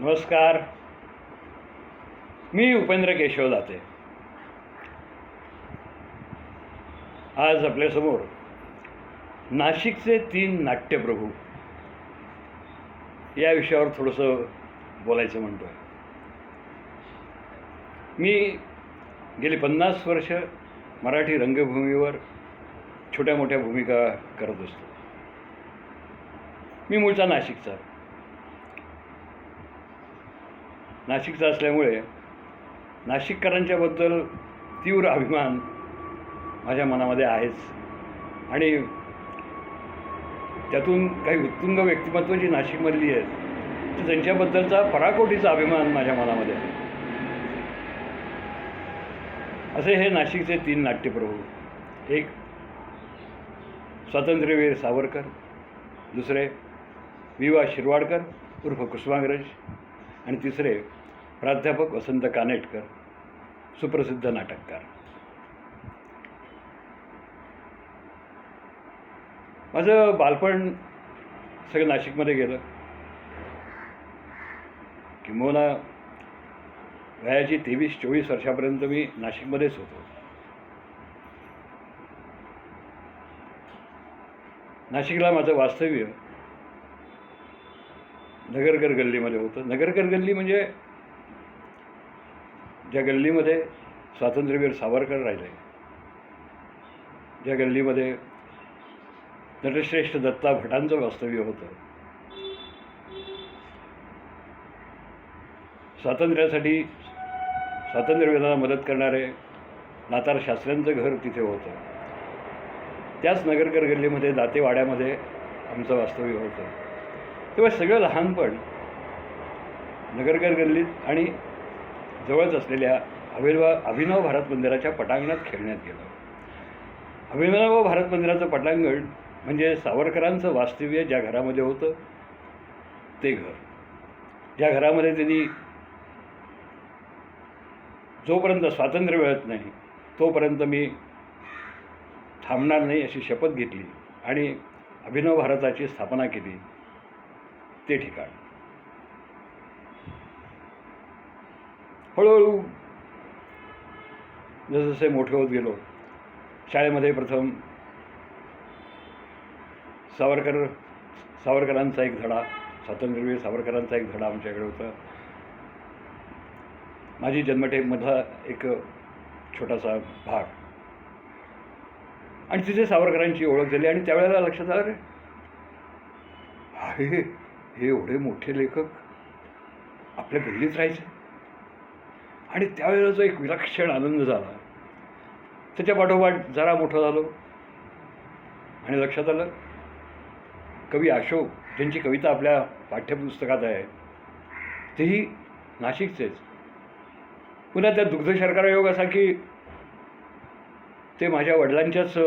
नमस्कार. मी उपेंद्र केशव दाते. आज आपल्यासमोर नाशिकचे 3 नाट्यप्रभू या विषयावर थोडंसं बोलायचं म्हणतो आहे. मी गेली 50 वर्ष मराठी रंगभूमीवर छोट्या मोठ्या भूमिका करत असतो. मी मूळचा नाशिकचा असल्यामुळे नाशिककरांच्याबद्दल तीव्र अभिमान माझ्या मनामध्ये आहेच आणि त्यातून काही उत्तुंग व्यक्तिमत्व जी नाशिकमधली आहेत तर त्यांच्याबद्दलचा पराकोटीचा अभिमान माझ्या मनामध्ये आहे. असे हे नाशिकचे 3 नाट्यप्रभू. एक स्वातंत्र्यवीर सावरकर, दुसरे वि.वा. शिरवाडकर उर्फ कुसुमाग्रज आणि तिसरे प्राध्यापक वसंत कानेटकर, सुप्रसिद्ध नाटककार. माझं बालपण सगळं नाशिकमध्ये गेलं. किंबहुना वयाची 23-24 वर्षापर्यंत मी नाशिकमध्येच होतो. नाशिकला माझं वास्तव्य नगरकर गल्लीमध्ये होतं. नगरकर गल्ली म्हणजे ज्या गल्लीमध्ये स्वातंत्र्यवीर सावरकर राहिले, ज्या गल्लीमध्ये नटश्रेष्ठ दत्ता भटांचं वास्तव्य होतं, स्वातंत्र्यवीरांना मदत करणारे नातार शास्त्र्यांचं घर तिथे होतं. त्याच नगरकर गल्लीमध्ये दातेवाड्यामध्ये आमचं वास्तव्य होतं. तेव्हा सगळं लहानपण नगरकर गल्लीत आणि जवळच असलेल्या अभिनव भारत मंदिराच्या पटांगणात खेळण्यात गेलं. अभिनव भारत मंदिराचं पटांगण म्हणजे सावरकरांचं वास्तव्य ज्या घरामध्ये होतं ते घर, ज्या घरामध्ये त्यांनी जोपर्यंत स्वातंत्र्य मिळत नाही तोपर्यंत मी थांबणार नाही अशी शपथ घेतली आणि अभिनव भारताची स्थापना केली ते ठिकाण. हळूहळू जसजसे मोठे होत गेलो, शाळेमध्ये प्रथम सावरकरांचा एक धडा, स्वातंत्र्यवीर सावरकरांचा एक धडा आमच्याकडे होता. माझी जन्मठेपमधला एक छोटासा भाग आणि तिथे सावरकरांची ओळख झाली. आणि त्यावेळेला लक्षात आलं, रे हे एवढे मोठे लेखक आपल्या गल्लीत राहायचे. आणि त्यावेळेला जो एक विलक्षण आनंद झाला. त्याच्या पाठोपाठ जरा मोठं झालो आणि लक्षात आलं, कवी अशोक ज्यांची कविता आपल्या पाठ्यपुस्तकात आहे तेही नाशिकचेच. पुन्हा त्या दुग्ध शर्करा योग असा की ते माझ्या वडिलांच्याच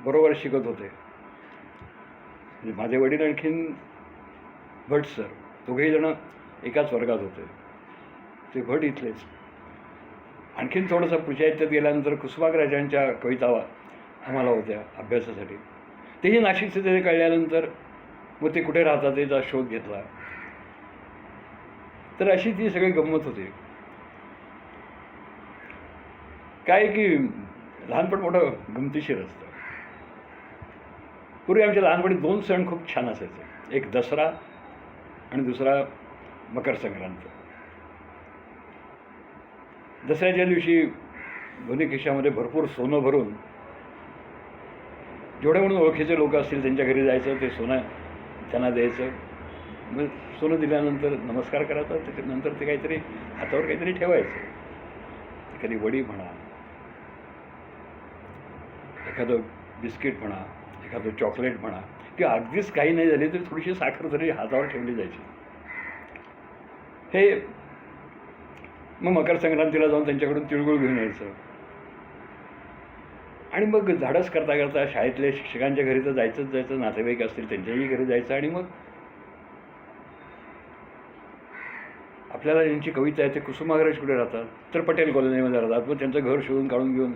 बरोबर शिकत होते. माझे वडील आणखीन भट सर, दोघेही जण एकाच वर्गात होते. ते भट इथलेच. आणखीन थोडंसं पुढच्या ह्याच्यात गेल्यानंतर कुसुमाग्रजांच्या कविता आम्हाला होत्या अभ्यासासाठी. तेही नाशिकचे ते कळल्यानंतर मग ते कुठे राहतात याचा शोध घेतला. तर अशी ती सगळी गंमत होती. काय की लहानपण मोठं गमतीशीर असतं. पूर्वी आमच्या लहानपणी 2 सण खूप छान असायचे. एक दसरा आणि दुसरा मकर संक्रांत. दसऱ्याच्या दिवशी दोन्ही खिशामध्ये भरपूर सोनं भरून जेवढे म्हणून ओळखीचे लोक असतील त्यांच्या घरी जायचं, ते सोनं त्यांना द्यायचं. मग सोनं दिल्यानंतर नमस्कार करायचा. त्याच्यानंतर ते काहीतरी हातावर काहीतरी ठेवायचं. एखादी वडी म्हणा, एखादं बिस्किट म्हणा, एखादं चॉकलेट म्हणा, किंवा अगदीच काही नाही झाली तरी थोडीशी साखर तरी हातावर ठेवली जायची. हे मग मकर संक्रांतीला जाऊन त्यांच्याकडून तिळगुळ घेऊन यायचं. आणि मग धाडस करता करता शाळेतल्या शिक्षकांच्या घरी तर जायचं, नातेवाईक असतील त्यांच्याही घरी जायचं. आणि मग आपल्याला ज्यांची कविता आहे ते कुसुमाग्रज कुठे राहतात तर पटेल कॉलनीमध्ये राहतात. मग त्यांचं घर शोधून काढून घेऊन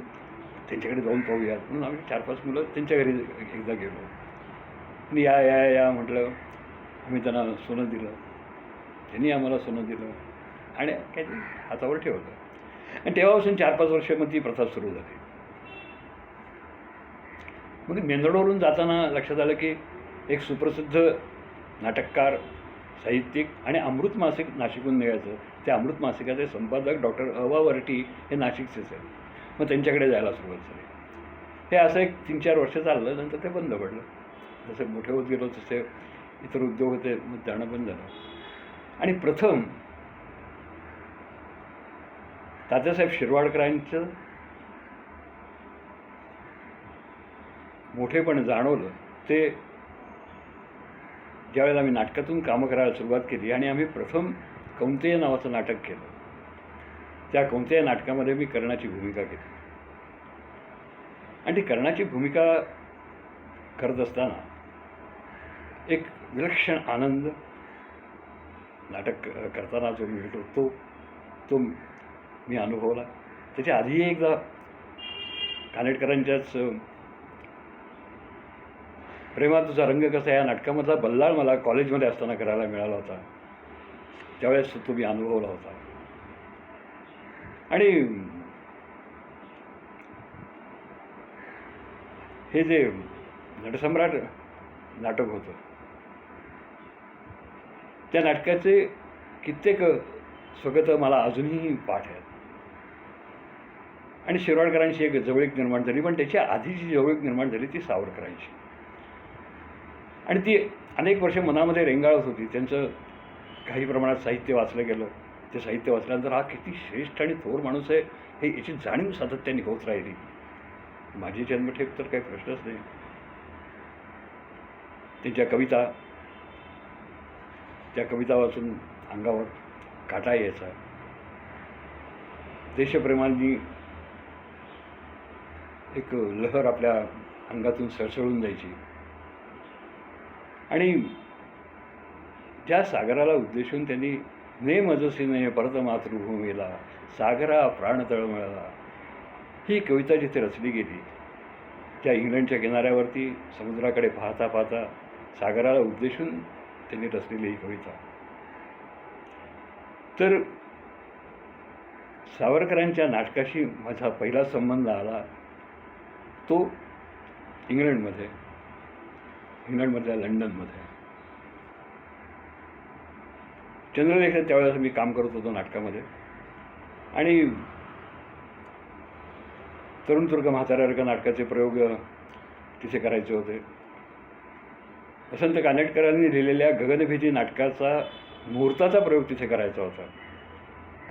त्यांच्याकडे जाऊन पाहूयात म्हणून आम्ही 4-5 मुलं त्यांच्या घरी एकदा गेलो. आणि या म्हटलं. आम्ही त्यांना सोनं दिलं. त्यांनी आम्हाला सोनं दिलं आणि काहीतरी हातावर ठेवलं. आणि तेव्हापासून 4-5 वर्ष मग ती प्रथा सुरू झाली. मग मेंदडवरून जाताना लक्षात आलं की एक सुप्रसिद्ध नाटककार, साहित्यिक आणि अमृत मासिक नाशिकहून निघायचं. त्या अमृत मासिकाचे संपादक डॉक्टर अ.वा. वरटी हे नाशिकचेच आहेत. मग त्यांच्याकडे जायला सुरुवात झाली. हे असं एक 3-4 वर्ष चाललं, नंतर ते बंद पडलं. जसे मोठे होत गेलो तसे इतर उद्योग होते, मग जाणं बंद झालं. आणि प्रथम तात्यासाहेब शिरवाडकरांचं मोठेपण जाणवलं ते ज्यावेळेला आम्ही नाटकातून कामं करायला सुरुवात केली आणि आम्ही प्रथम कौंतेय नावाचं नाटक केलं. त्या कौंतेय नाटकामध्ये मी कर्णाची भूमिका केली. आणि ती कर्णाची भूमिका करत असताना एक विलक्षण आनंद नाटक करताना जो मिळतो तो मी अनुभवला. त्याच्या आधीही एकदा कानेटकरांच्याच प्रेमात तुझा रंग कसा या नाटकामधला बल्लाळ मला कॉलेजमध्ये असताना करायला मिळाला होता. त्यावेळेस तो मी अनुभवला होता. आणि हे जे नटसम्राट नाटक होतं त्या नाटकाचे कित्येक स्वगत मला अजूनही पाठ आहेत. आणि शिरवाडकरांशी एक जवळीक निर्माण झाली, पण त्याच्या आधीची जवळीक निर्माण झाली ती सावरकरांची. आणि ती अनेक वर्ष मनामध्ये रेंगाळत होती. त्यांचं काही प्रमाणात साहित्य वाचलं गेलं. ते साहित्य वाचल्यानंतर हा किती श्रेष्ठ आणि थोर माणूस आहे हे याची जाणीव सातत्याने होत राहिली. माझी जन्मठेप तर काही प्रश्नच नाही. त्यांच्या कविता, त्या कविता वाचून अंगावर काटा यायचा. देशप्रेमांनी एक लहर आपल्या अंगातून सळसळून जायची. आणि त्या सागराला उद्देशून त्यांनी नेम अजसीने परत मातृभूमीला सागरा प्राण तळमळला ही कविता जिथे रचली गेली त्या इंग्लंडच्या किनाऱ्यावरती समुद्राकडे पाहता पाहता सागराला उद्देशून त्यांनी रचलेली ही कविता. तर सावरकरांच्या नाटकाशी माझा पहिला संबंध आला तो इंग्लंडमधल्या लंडनमध्ये. चंद्रलेखन त्यावेळेस मी काम करत होतो नाटकामध्ये. आणि तरुण तुर्क म्हाताऱ्यासारखं नाटकाचे प्रयोग तिथे करायचे होते. वसंत कानेटकरांनी लिहिलेल्या गगनभेदी नाटकाचा मुहूर्ताचा प्रयोग तिथे करायचा होता.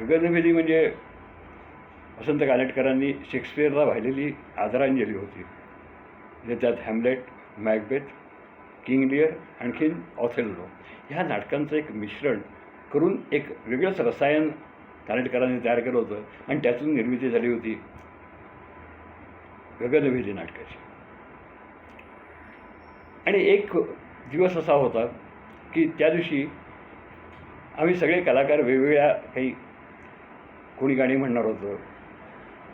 गगनभेदी म्हणजे वसंत कानेटकरांनी शेक्सपियरला वाहिलेली आदरांजली होती. म्हणजे त्यात हॅम्लेट, मॅकबेथ, किंग लिअर, आणखीन ऑथेल्लो ह्या नाटकांचं एक मिश्रण करून एक वेगळंच रसायन कानेटकरांनी तयार केलं होतं. आणि त्यातून निर्मिती झाली होती गगनभेदी नाटकाची. आणि एक दिवस असा होता की त्या दिवशी आम्ही सगळे कलाकार वेगवेगळ्या काही कोणी गाणी म्हणणार होतं,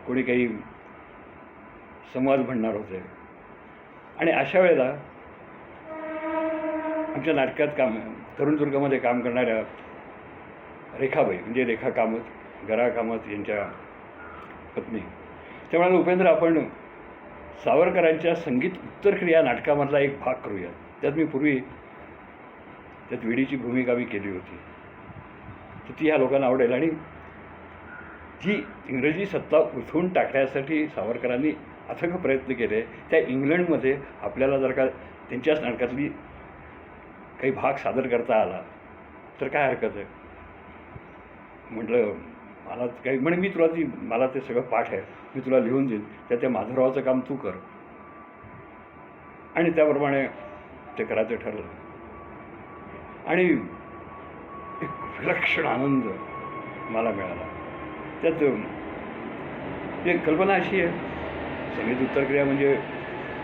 कोणी काही संवाद म्हणणार होते. आणि अशा वेळेला आमच्या नाटकात तरुण दुर्गामध्ये काम करणाऱ्या रेखाबाई म्हणजे रेखा कामत, गरा कामत यांच्या पत्नी त्या म्हणाले, उपेंद्र आपण सावरकरांच्या संगीत उत्तरक्रिया नाटकामधला एक भाग करूया. त्यात मी पूर्वी त्यात वेडीची भूमिका मी केली होती. तर ती ह्या लोकांना आवडेल. आणि जी इंग्रजी सत्ता उठवून टाकण्यासाठी सावरकरांनी अथक प्रयत्न केले त्या इंग्लंडमध्ये आपल्याला जर का त्यांच्याच नाटकातली काही भाग सादर करता आला तर काय हरकत आहे. म्हटलं मला काही म्हणजे मी तुला मला ते सगळं पाठ आहे, मी तुला लिहून देईन, त्या माधवरावाचं काम तू कर. आणि त्याप्रमाणे ते करायचं ठरलं. आणि एक विलक्षण आनंद मला मिळाला. त्यात एक कल्पना अशी आहे, संगीत उत्तरक्रिया म्हणजे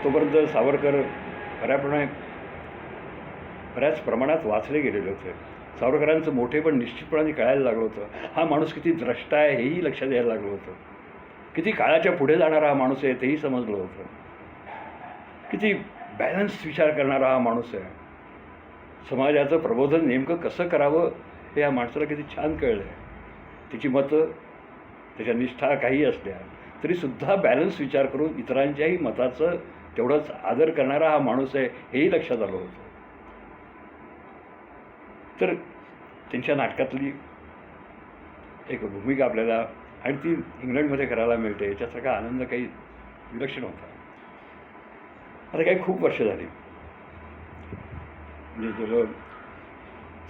तोपर्यंत सावरकर बऱ्याच प्रमाणात वाचले गेलेले होते. सावरकरांचं मोठेपण निश्चितपणाने कळायला लागलं होतं. हा माणूस किती द्रष्टा आहे हेही लक्षात यायला लागलं होतं. किती काळाच्या पुढे जाणारा हा माणूस आहे तेही समजलं होतं. किती बॅलन्स विचार करणारा हा माणूस आहे. समाजाचं प्रबोधन नेमकं कसं करावं हे या माणसाला किती छान कळलं आहे. त्याची मतं, त्याच्या निष्ठा काही असल्या तरीसुद्धा बॅलन्स विचार करून इतरांच्याही मताचं तेवढंच आदर करणारा हा माणूस आहे हेही लक्षात आलं होतं. तर त्यांच्या नाटकातली एक भूमिका आपल्याला आणि ती इंग्लंडमध्ये करायला मिळते याच्यासारखा आनंद काही विलक्षण होता. आता काही खूप वर्ष झाली, म्हणजे जवळ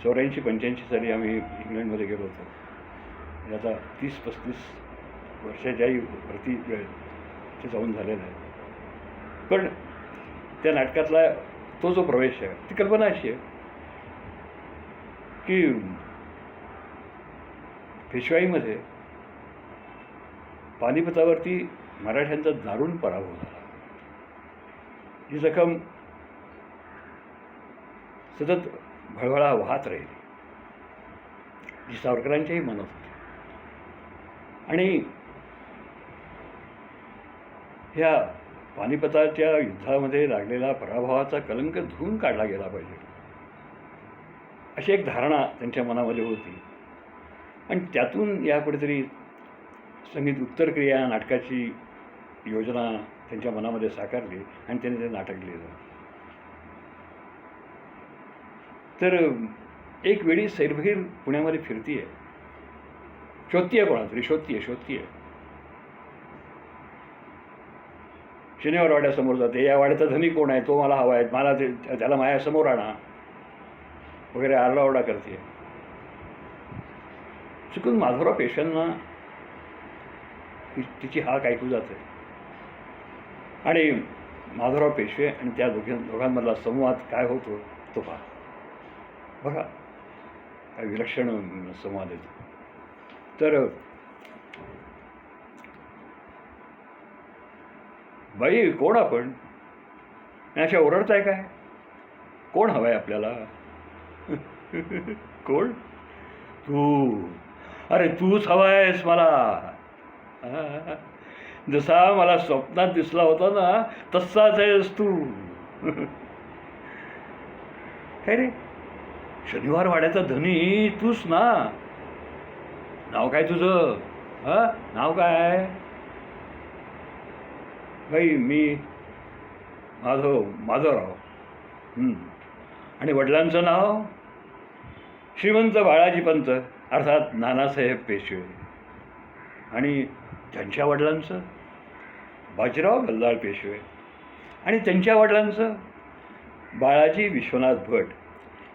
84-85 साली आम्ही इंग्लंडमध्ये गेलो होतो. म्हणजे आता 30-35 वर्षाच्याही वरती वेळ ते जाऊन झालेला आहे. पण त्या नाटकातला तो जो प्रवेश आहे ती कल्पना अशी आहे की पेशवाईमध्ये पानिपतावरती मराठ्यांचा दारुण पराभव झाला. ही जखम सतत भळभळा वाहत राहिली, जी सावरकरांच्याही मनात होती. आणि ह्या पानिपताच्या युद्धामध्ये लागलेला पराभवाचा कलंक धुवून काढला गेला पाहिजे अशी एक धारणा त्यांच्या मनामध्ये होती. आणि त्यातून या कुठेतरी संगीत उत्तरक्रिया नाटकाची योजना त्यांच्या मनामध्ये साकारली आणि त्यांनी ते नाटक लिहिलं. तर एक वेळी सैरभैर पुण्यामध्ये फिरतीये, शोधतीये कोणा तरी, शोधतीये. शनिवार वाड्यासमोर जाते, या वाड्याचा धनी कोण आहे, तो मला हवा आहे, मला त्याला माझ्यासमोर आणा वगैरे आरडाओरडा करते. चुकून माधवराव पेशव्यांना तिची हाक ऐकू जाते आणि माधवराव पेशवे आणि त्या दोघांमधला संवाद काय होतो तो पहा. बघा काय विलक्षण संवाद येतो. तर बाई कोण आपण, अशा ओरडताय काय, कोण हवं आहे आपल्याला? कोण? तू. अरे तूच हवा आहेस मला. जसा मला स्वप्नात दिसला होता ना तसाच आहेस तू. काय रे, शनिवार वाड्याचा धनी तूच ना? नाव काय तुझं? नाव काय? बाई मी माधवराव. आणि वडिलांचं नाव श्रीमंत बाळाजी पंत अर्थात नानासाहेब पेशवे. आणि त्यांच्या वडिलांचं बाजीराव गल्हाळ पेशवे. आणि त्यांच्या वडिलांचं बाळाजी विश्वनाथ भट.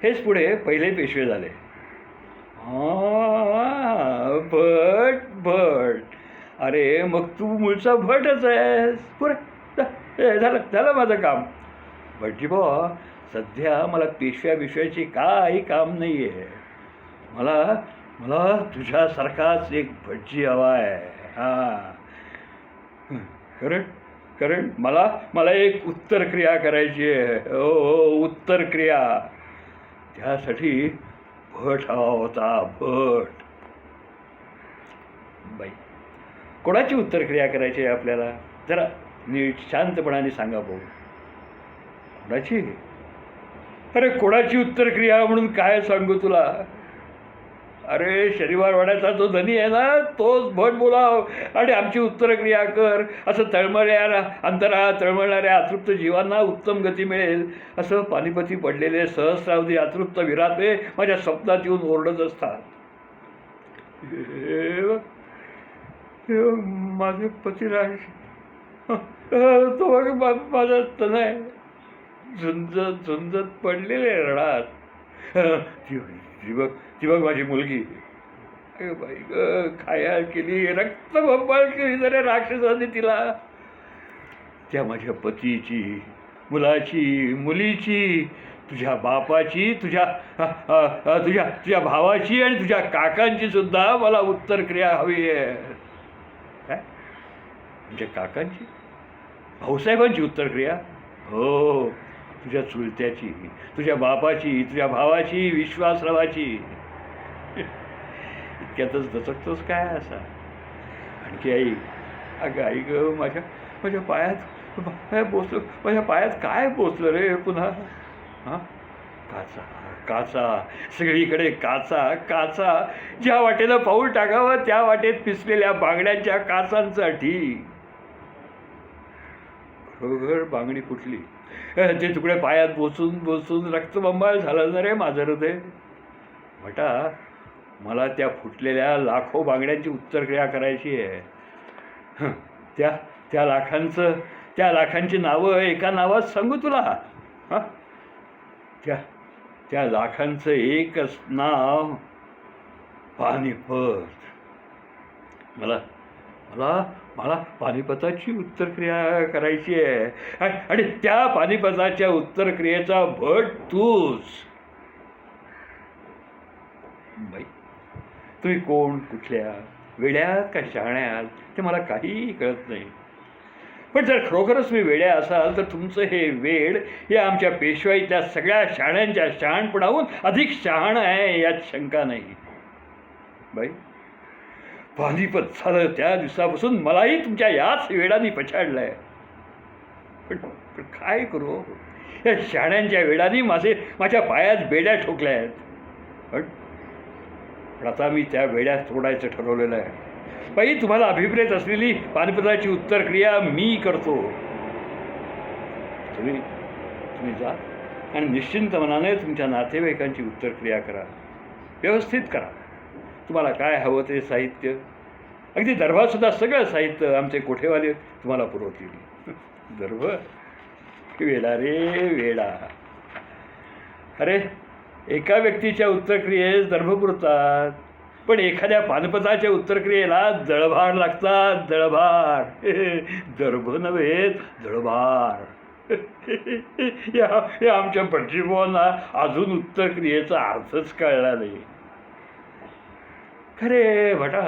हेच पुढे पहिले पेशवे झाले. भट. अरे मग तू मूळचा भटच आहेस. पुरे झालं माझं काम. भटजी भाऊ, सध्या मला पेशव्याची काही काम नाही आहे. मला तुझ्यासारखाच एक भटजी हवा आहे. करण मला एक उत्तरक्रिया करायची आहे. हो, उत्तरक्रिया. त्यासाठी भट हवा होता. भट. बाई कोणाची उत्तरक्रिया करायची आहे आपल्याला? जरा नीट शांतपणाने सांगा भाऊ. कोणाची? अरे कोणाची उत्तरक्रिया म्हणून काय सांगू तुला? अरे शनिवार वाड्याचा जो धनी आहे ना तोच भट बोलाव आणि आमची उत्तरक्रिया कर. असं तळमळणाऱ्या अतृप्त जीवांना उत्तम गती मिळेल असं पानिपती पडलेले सहस्रावधी अतृप्त विराते माझ्या स्वप्नात येऊन ओरडत असतात. माझे पतिराज तो माझा तनय झुंजत पडलेले रडात. ती बघ माझी मुलगी. बाई ग, खाया केली, रक्तबंबाळ केली जरा राक्षसाने तिला. त्या माझ्या पतीची, मुलाची, मुलीची, तुझ्या बापाची, तुझ्या भावाची आणि तुझ्या काकांची सुद्धा मला उत्तरक्रिया हवी आहे. काय म्हणजे काकांची, भाऊसाहेबांची उत्तरक्रिया? हो, तुझ्या चुलत्याची, तुझ्या बापाची, तुझ्या भावाची, विश्वासरावाची. इतक्यातच दचकतोस काय असा? आणखी आई, अगं आई ग, माझ्या पायात बोचलं, माझ्या पायात काय बोचलं रे पुन्हा? काचा, सगळीकडे काचा काचा. ज्या वाटेनं पाऊल टाकावं त्या वाटेत पिसलेल्या बांगड्यांच्या काचांचा ढीग. खरोखर बांगडी फुटली. ते तुकडे पायात बोचून बोचून रक्तबंबाळ झालं ना रे माझं हृदय. भटा, मला त्या फुटलेल्या लाखो बांगड्यांची उत्तरक्रिया करायची आहे. त्या त्या लाखांची नावं एका नावात सांगू तुला. हां, त्या लाखांचं एकच नाव पानिपत. मला मला मला पानिपताची उत्तरक्रिया करायची आहे. आणि त्या पानिपताच्या उत्तरक्रियेचा भट तूच. बाई, तुम्ही कोण, कुठल्या, वेड्यात का शहाण्यात ते मला काहीही कळत नाही. पण जर खरोखरच मी वेड्या असाल तर तुमचं हे वेड या आमच्या पेशवाईतल्या सगळ्या शहाण्यांच्या शहाणपणाहून अधिक शहाणं आहे यात शंका नाही. बाई, पानिपत झालं त्या दिवसापासून मलाही तुमच्या याच वेडाने पछाडलं आहे. पण काय करू, या शहाण्यांच्या वेडाने माझ्या पायात बेड्या ठोकल्या आहेत. पण आता मी त्या वेड्या तोडायचं ठरवलेलं आहे. बाई, तुम्हाला अभिप्रेत असलेली पानिपताची उत्तरक्रिया मी करतो. तुम्ही जा आणि निश्चिंत मनाने तुमच्या नातेवाईकांची उत्तरक्रिया करा. व्यवस्थित करा. तुम्हाला काय हवं ते साहित्य, अगदी दर्भासुद्धा सगळं साहित्य आमचे कोठेवाले तुम्हाला पुरवतील. दर्भ वेडा रे वेडा. अरे, एका व्यक्तीच्या उत्तरक्रियेस दर्भ पुरतात, पण एखाद्या पानिपताच्या उत्तरक्रियेला दळभार लागतात. दळभार. दर्भ नव्हे, दळभार. या आमच्या भटजीबुवांना अजून उत्तरक्रियेचा अर्थच कळला नाही. खरे भटा,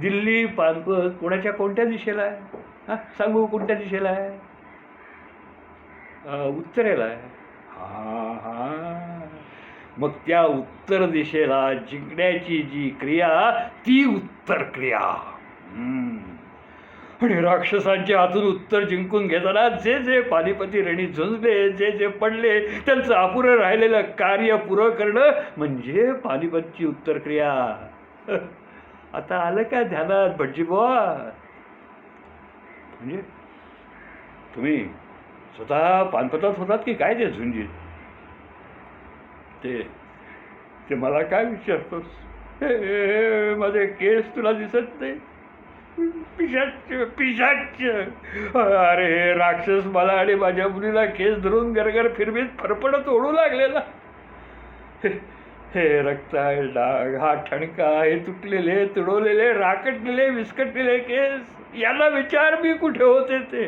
दिल्ली पानिपत कोणत्या दिशेला आहे? हां, सांगू कोणत्या दिशेला आहे? उत्तरेला आहे. हां, मग त्या उत्तर दिशेला जिंकण्याची जी क्रिया ती उत्तर क्रिया. आणि राक्षसांच्या हातून उत्तर जिंकून घेताना जे जे पानिपती रणी झुंजले, जे जे पडले, त्यांचं अपुरं राहिलेलं कार्य पुरं करणं म्हणजे पानिपतची उत्तर क्रिया. आता आलं का ध्यानात भटजीबुवा? म्हणजे तुम्ही स्वतः पानिपतात होतात की काय ते झुंजीत? ते मला काय विचारतोस? माझे केस तुला दिसत नाही? पिशाच. अरे, राक्षस मला आणि माझ्या मुलीला केस धरून गरगर फिरवीत फरफडत ओढू लागलेला. हे रक्ताळ डाग, हा ठणका, हे तुटलेले, तुडवलेले, राकटलेले, विस्कटलेले केस, याला विचार मी कुठे होते ते.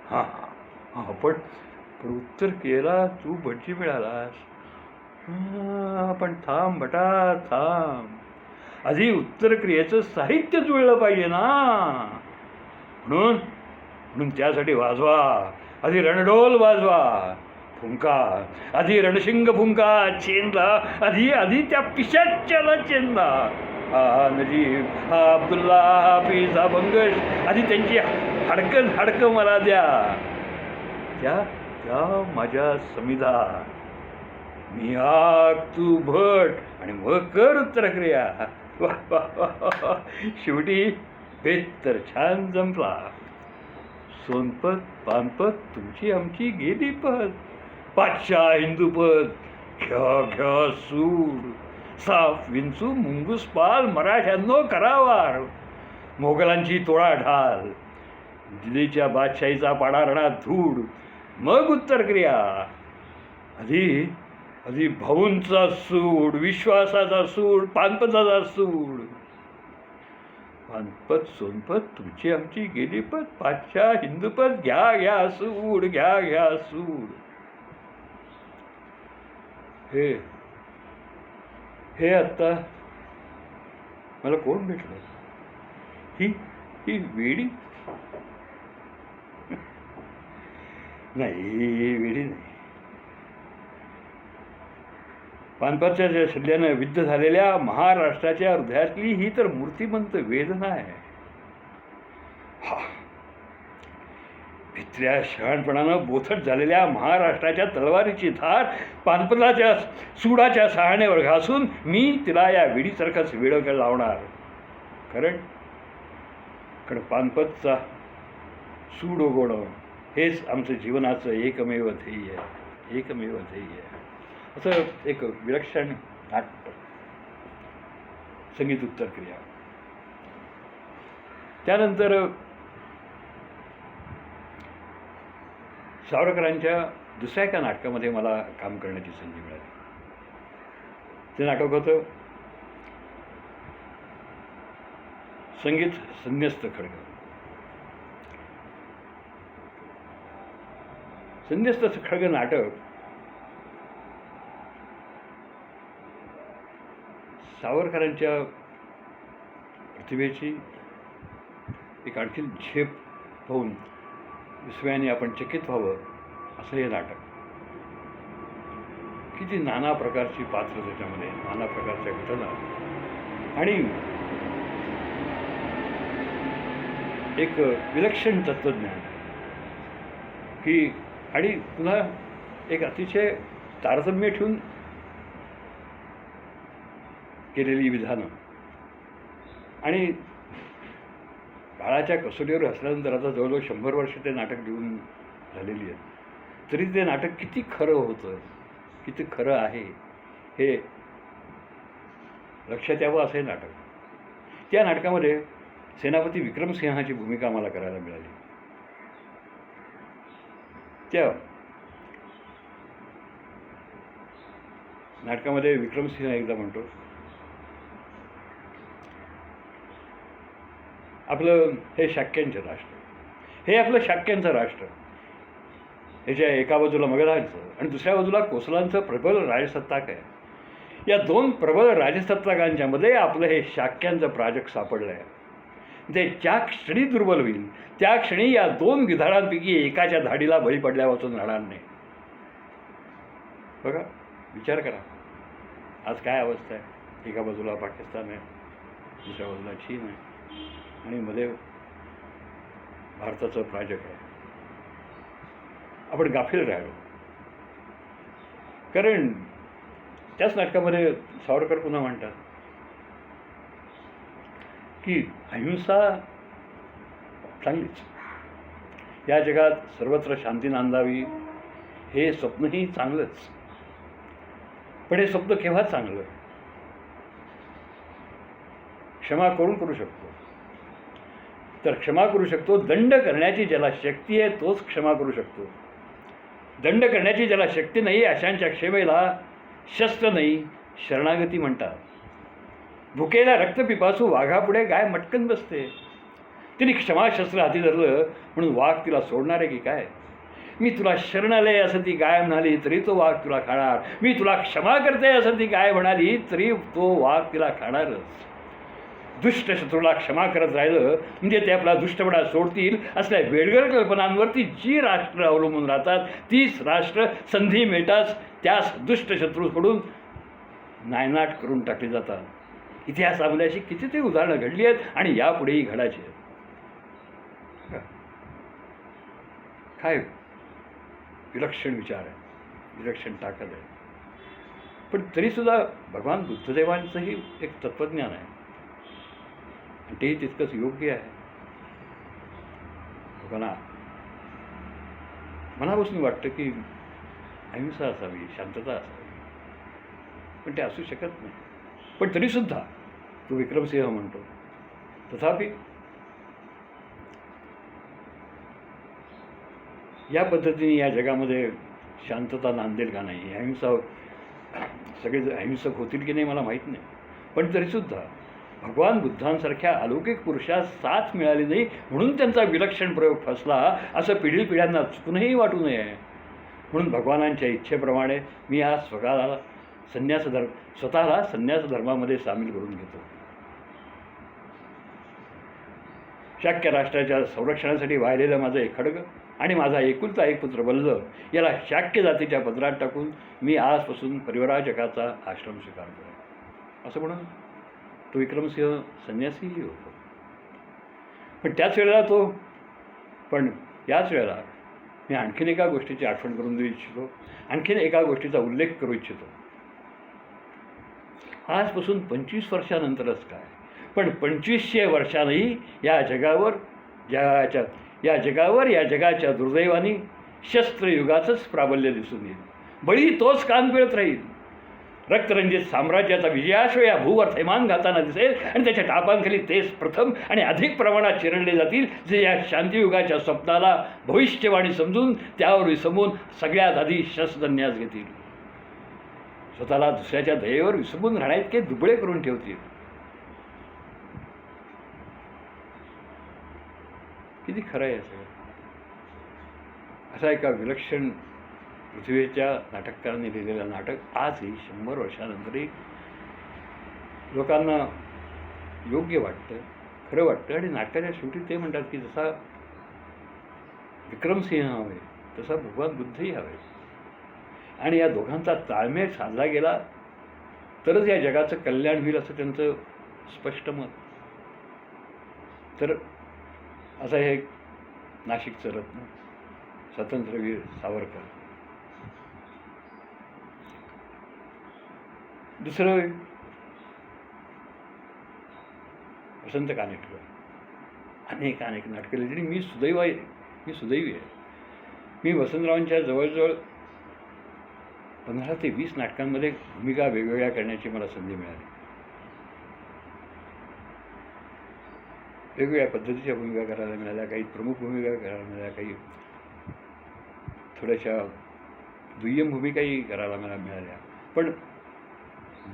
हां, पण उत्तर केला तू भटजी मिळालास. पण थांब भटा, थांब. आधी उत्तरक्रियेचं साहित्य जुळलं पाहिजे ना. म्हणून त्यासाठी वाजवा, आधी रणडोल वाजवा. फुंका, आधी रणशिंग फुंका. चेंदा आधी त्या पिशाच्याला चेंदा. हा नजीब, हा अब्दुल्ला, हा हाफिज, हा बंगश, आधी त्यांची हाडकं मला द्या. त्या माझ्या समिधा. मी आग, तू भट, आणि मग कर उत्तरक्रिया. शेवटी बेत तर छान जमला. सोनपत पानपत तुमची आमची गेली पद. पाचशा हिंदूपद घ्या सूड. साफ विंचू मुंगूस पाल मराठ्यांनो करावार. मोगलांची तोळा ढाल. दिल्लीच्या बादशाहीचा पाडा रणा धूड. मग उत्तरक्रिया. आधी भाऊंचा सूड, विश्वासाचा सूड, पानपताचा सूड. पानपत सोनपत तुमची आमची गेली पद. पाचशा हिंदूपद घ्या सूड. घ्या सूड. हे आत्ता मला कोण भेटलं? ही वेडी नाही, वेडी नाही. पानपतच्या शल्ल्यानं विद्ध झालेल्या महाराष्ट्राच्या हृदयातली ही तर मूर्तिमंत वेदना आहे. हा, त्या शहाणपणानं बोथट झालेल्या महाराष्ट्राच्या तलवारीची धार पानपलाच्या सुडाच्या सहाण्यावर घासून मी तिला या विडीसारखाच वेडं लावणार. कारण पानपतचा सूड उगवणं हेच आमचं जीवनाचं एकमेव ध्येय आहे, एकमेव ध्येय आहे. असं एक विलक्षण नाट्य, संगीत उत्तर क्रिया. त्यानंतर सावरकरांच्या दुसऱ्या एका नाटकामध्ये मला काम करण्याची संधी मिळाली. ते नाटक होतं संगीत संन्यस्त खड्ग. संन्यस्त खड्ग नाटक सावरकरांच्या प्रतिभेची एक आणखी झेप पाहून विस्मयाने आपण चकित व्हावं असं हे नाटक. किती नाना प्रकारची पात्र त्याच्यामध्ये, नाना प्रकारच्या घटना आणि एक विलक्षण तत्त्वज्ञान की आणि पुन्हा एक अतिशय तारतम्य ठेवून केलेली विधानं आणि काळाच्या कसोटीवर असल्यानंतर आता जवळजवळ 100 वर्ष ते नाटक लिहून झालेली आहेत, तरी ते नाटक किती खरं होतं, किती खरं आहे हे लक्षात यावं असं हे नाटक. त्या नाटकामध्ये सेनापती विक्रमसिंहाची भूमिका आम्हाला करायला मिळाली. त्या नाटकामध्ये विक्रमसिंह एकदा म्हणतो, आपलं हे शाक्यांचं राष्ट्र, हे आपलं शाक्यांचं राष्ट्र, ह्याच्या एका बाजूला मगधांचं आणि दुसऱ्या बाजूला कोसलांचं प्रबल राजसत्ताक आहे. या दोन प्रबल राजसत्ताकांच्या मध्ये आपलं हे शाक्यांचं प्राजक्त सापडलं आहे. ते ज्या क्षणी दुर्बल होईल त्या क्षणी या दोन गिधाडांपैकी एकाच्या धाडीला बळी पडल्यापासून राहणार नाही. बघा, विचार करा, आज काय अवस्था आहे. एका बाजूला पाकिस्तान आहे, दुसऱ्या बाजूला चीन आहे आणि मध्ये भारताचं प्राजक्त आहे. आपण गाफील राहिलो. कारण त्याच नाटकामध्ये सावरकर पुन्हा म्हणतात की अहिंसा चांगलीच, या जगात सर्वत्र शांती नांदावी हे स्वप्नही चांगलंच, पण हे स्वप्न केव्हा चांगलं? क्षमा करू शकतो तर क्षमा करू शकतो. दंड करण्याची ज्याला शक्ती आहे तोच क्षमा करू शकतो. दंड करण्याची ज्याला शक्ती नाही अशांच्या क्षमेला शस्त्र नाही शरणागती म्हणतात. भुकेला रक्तपिपासू वाघापुढे गाय मटकन बसते. तिने क्षमाशस्त्र हाती धरलं म्हणून वाघ तिला सोडणार आहे की काय? मी तुला शरण आले असं ती गाय म्हणाली तरी तो वाघ तुला खाणार. मी तुला क्षमा करते असं ती गाय म्हणाली तरी तो वाघ तिला खाणारच. दुष्ट शत्रूला क्षमा करत राहिलं म्हणजे ते आपला दुष्टपणा सोडतील असल्या वेडगर कल्पनांवरती जी राष्ट्र अवलंबून राहतात तीच राष्ट्र संधी मिळताच त्यास दुष्ट शत्रूकडून नायनाट करून टाकली जातात. इतिहासामध्ये अशी कितीतरी उदाहरणं घडली आहेत आणि यापुढेही घडायची आहेत. काय विलक्षण विचार आहे, विलक्षण ताकद आहे. पण तरीसुद्धा भगवान बुद्धदेवांचंही एक तत्त्वज्ञान आहे आणि तेही तितकंच योग्य आहे. लोकांना मनापासून वाटतं की अहिंसा असावी, शांतता असावी, पण ते असू शकत नाही. पण तरीसुद्धा तो विक्रमसिंह म्हणतो, तथापि या पद्धतीने या जगामध्ये शांतता नांदेल का नाही, अहिंसा सगळे अहिंसक होतील की नाही मला माहीत नाही, पण तरीसुद्धा भगवान बुद्धांसारख्या अलौकिक पुरुषास साथ मिळाली नाही म्हणून त्यांचा विलक्षण प्रयोग फसला असं पिढीपिढ्यांना चुकूनही वाटू नये. म्हणून भगवानांच्या इच्छेप्रमाणे मी हा स्वतःला संन्यास धर्मामध्ये सामील करून घेतो. शाक्य राष्ट्राच्या संरक्षणासाठी वाहिलेलं माझं एक खड्ग आणि माझा एकुलता एक पुत्र बल्ल याला शाक्य जातीच्या पदरात टाकून मी आजपासून परिवराजकाचा आश्रम स्वीकारतो असं म्हणून तो विक्रमसिंह संन्यासीही होतो. पण याच वेळेला मी आणखीन एका गोष्टीची आठवण करून देऊ इच्छितो, आणखीन एका गोष्टीचा उल्लेख करू इच्छितो. आजपासून 25 वर्षानंतरच काय, पण 2500 वर्षांनी या जगावर या जगाच्या दुर्दैवाने शस्त्रयुगाचंच प्राबल्य दिसून येईल. बळी तोच कान पिळत राहील. रक्तरंजित साम्राज्याचा विजयाश्व या भूवर थैमान घाताना दिसेल आणि त्याच्या टापांखाली तेच प्रथम आणि अधिक प्रमाणात चिरडले जातील, जे या शांतियुगाच्या स्वप्नाला भविष्यवाणी समजून त्यावर विसंबून सगळ्यात आधी शस्त्रन्यास घेतील. स्वतःला दुसऱ्याच्या दयेवर विसंबून राहण्याइतके दुबळे करून ठेवतील. किती खरं आहे सगळं. असा एका विलक्षण पृथ्वीच्या नाटककारांनी लिहिलेलं नाटक आजही 100 वर्षानंतरही लोकांना योग्य वाटतं, खरं वाटतं. आणि नाटकाच्या शेवटी ते म्हणतात की जसा विक्रमसिंह हवे तसा भगवान बुद्धही हवे, आणि या दोघांचा ताळमेळ साधला गेला तरच या जगाचं कल्याण होईल असं त्यांचं स्पष्ट मत. तर असं हे नाशिकचं रत्न स्वातंत्र्यवीर सावरकर. दुसरं वसंत कानेटकर. अनेक नाटकं लिहिली. मी सुदैवी आहे. मी वसंतरावांच्या जवळजवळ 15 ते 20 नाटकांमध्ये भूमिका वेगवेगळ्या करण्याची मला संधी मिळाली. वेगवेगळ्या पद्धतीच्या भूमिका करायला मिळाल्या, काही प्रमुख भूमिका करायला मिळाल्या, काही थोड्याशा दुय्यम भूमिकाही करायला मला मिळाल्या. पण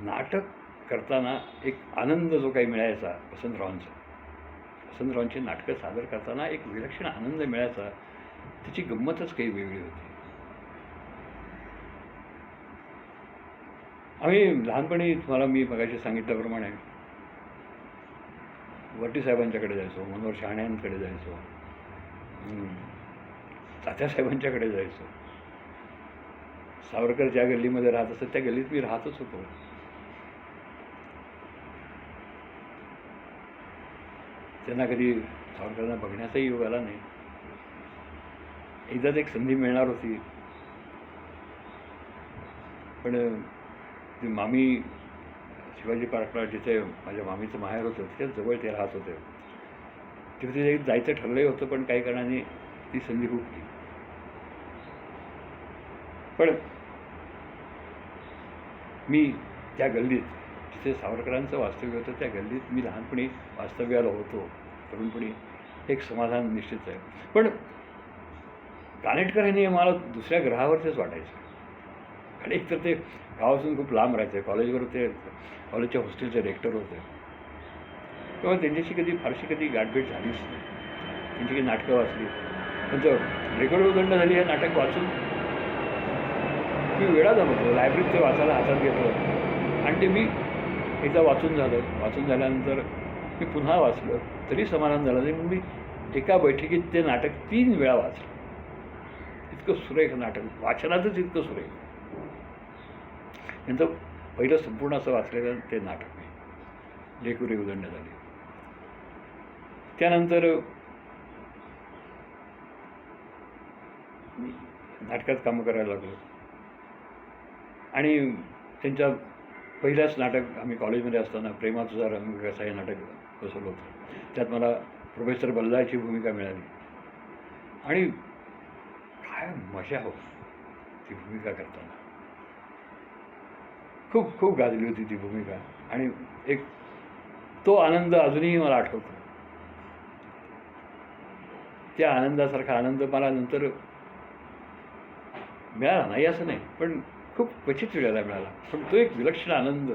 नाटक करताना एक आनंद जो काही मिळायचा वसंतरावांची नाटकं सादर करताना एक विलक्षण आनंद मिळायचा, त्याची गंमतच काही वेगळी होती. आम्ही लहानपणी, तुम्हाला मी मगाशी सांगितल्याप्रमाणे, वटी साहेबांच्याकडे जायचो, मनोहर शहाण्यांकडे जायचो, तात्यासाहेबांच्याकडे जायचो. सावरकर ज्या गल्लीमध्ये राहत असत त्या गल्लीत मी राहतच होतो. त्यांना कधी सावरकरांना बघण्याचाही योग आला नाही. एकदाच एक संधी मिळणार होती, पण ती मामी शिवाजी पार्कला, जिथे माझ्या मामीचं माहेर होतं तिथेच जवळ ते राहत होते, तिथे जायचं ठरलंही होतं, पण काही कारणाने ती संधी हुकली. पण मी त्या गल्लीत, जिथे सावरकरांचं वास्तव्य होतं त्या गल्लीत मी लहानपणी वास्तव्याला होतो, तरुणपणी, एक समाधान निश्चित आहे. पण कानेटकर यांनी मला दुसऱ्या ग्रहावरचेच वाटायचं. आणि एकतर ते गावापासून खूप लांब राहायचे. कॉलेजवर ते कॉलेजच्या हॉस्टेलचे रेक्टर होते, तेव्हा त्यांच्याशी फारशी कधी गाठभेट झालीच नाही. त्यांची काही नाटकं वाचली, त्यांचं रेकॉर्ड उदंड झाली. हे नाटक वाचून मी वेळा झालो होतो. लायब्ररीत ते वाचायला हातात घेतलं आणि ते मी एकदा वाचून झाल्यानंतर मी पुन्हा वाचलं तरी समाधान झालं नाही. म्हणून मी एका बैठकीत ते नाटक 3 वेळा वाचलं. इतकं सुरेख नाटक, वाचनातच इतकं सुरेख. त्यांचं पहिलं संपूर्ण असं वाचलेलं ते नाटक आहे, लेकुरे उदंड झाली. त्यानंतर नाटकात कामं करायला लागलो आणि त्यांच्या पहिल्याच नाटक आम्ही कॉलेजमध्ये असताना प्रेमा तुझा रंग कसा हे नाटक बसवलं होतं. त्यात मला प्रोफेसर बल्लाची भूमिका मिळाली आणि काय मजा हो ती भूमिका करताना. खूप खूप गाजली होती ती भूमिका आणि एक तो आनंद अजूनही मला आठवतो. त्या आनंदासारखा आनंद मला नंतर मिळाला नाही असं नाही, पण खूप क्वचित वेळेला मिळाला. पण तो एक विलक्षण आनंद,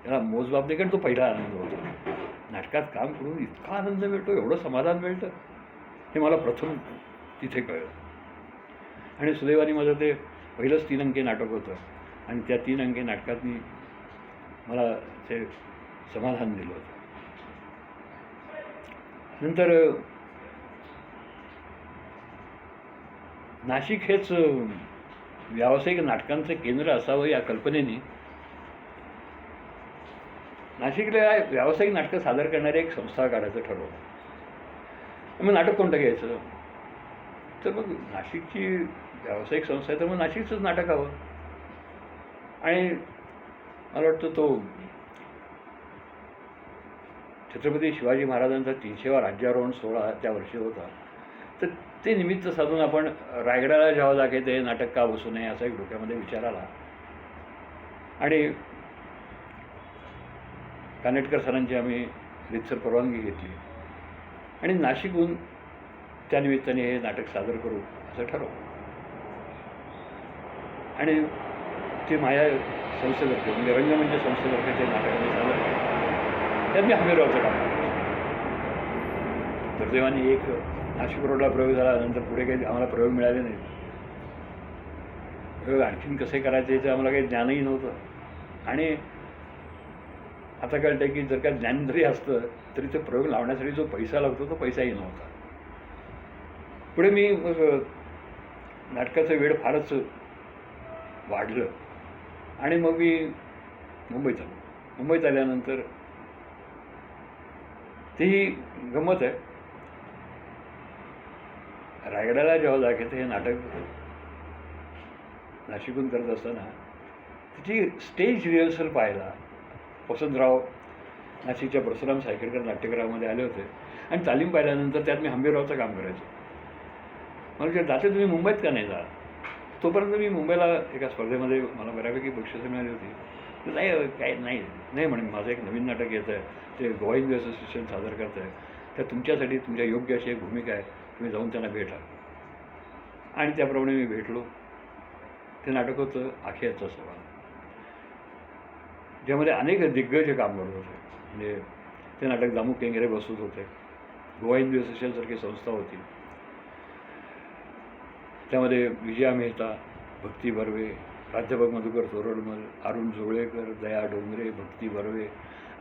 त्याला मोजमाप नाही, कारण तो पहिला आनंद होता. नाटकात काम करून इतका आनंद मिळतो, एवढं समाधान मिळतं, हे मला प्रथम तिथे कळलं. आणि सुदैवाने माझं ते पहिलंच 3 अंकी नाटक होतं आणि त्या 3 अंकी नाटकातनी मला ते समाधान दिलं होतं. नंतर नाशिक हेच व्यावसायिक नाटकांचं केंद्र असावं या कल्पनेने नाशिकला व्यावसायिक नाटकं सादर करणारी एक संस्था काढायचं ठरवलं. मग नाटक कोणतं घ्यायचं? तर मग नाशिकची व्यावसायिक संस्था आहे तर मग नाशिकचंच नाटक हवं. आणि मला वाटतं तो छत्रपती शिवाजी महाराजांचा 300वा राज्यारोहण सोहळा त्या वर्षी होता. तर ते निमित्त साधून आपण रायगडाला जेव्हा जागे ते नाटक का बसू नये असा एक डोक्यामध्ये विचार आला. आणि कानेटकर सरांची आम्ही रीतसर परवानगी घेतली आणि नाशिकहून त्यानिमित्ताने हे नाटक सादर करू असं ठरवलं. आणि ते माझ्या संस्थेतर्फे म्हणजे रंगमंच संस्थेतर्फे ते नाटक आम्ही सादर केलं. त्यात मी हमीरगावचं काम करायचं. दुर्दैवाने एक नाशिक रोडला प्रयोग झाला. नंतर पुढे काही आम्हाला प्रयोग मिळाले नाहीत. प्रयोग आणखीन कसे करायचे याचं आम्हाला काही ज्ञानही नव्हतं. आणि आता कळतं की जर का ज्ञान जरी असतं तरी ते प्रयोग लावण्यासाठी जो पैसा लागतो तो पैसाही नव्हता. पुढे मी मग नाटकाचं वेळ फारच वाढलं आणि मग मी मुंबईत आलो. मुंबईत आल्यानंतर तेही गंमत आहे. रायगडाला जेव्हा जायचं हे नाटक नाशिकहून करत असताना त्याची स्टेज रिहर्सल पाहायला वसंतराव नाशिकच्या परशुराम सायखेडकर नाट्यगृहामध्ये आले होते. आणि तालीम पाहिल्यानंतर त्यात मी हंबीररावचं काम करायचो. म्हणजे दाते तुम्ही मुंबईत का नाही जा? तोपर्यंत मी मुंबईला एका स्पर्धेमध्ये मला बऱ्यापैकी बक्षिसं मिळाली होती. तर नाही काय नाही म्हणे माझं एक नवीन नाटक येतं आहे, ते गोवा हिंदू असोसिएशन सादर करत आहे, तर तुमच्यासाठी तुमच्या योग्य अशी एक भूमिका आहे, तुम्ही जाऊन त्यांना भेटा. आणि त्याप्रमाणे मी भेटलो. ते नाटक होतं आखेरचा सवाल, ज्यामध्ये अनेक दिग्गज काम करत होते. म्हणजे ते नाटक दामू केंगरे बसवत होते. गोवा हिंदू असोसिएशनसारखी संस्था होती. त्यामध्ये विजया मेहता, भक्ती बर्वे, प्राध्यापक मधुकर तोरडमल, अरुण जोगळेकर, दया डोंगरे, भक्ती बर्वे,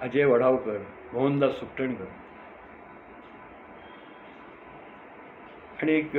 अजय वढावकर, मोहनदास सुकटणकर आणि एक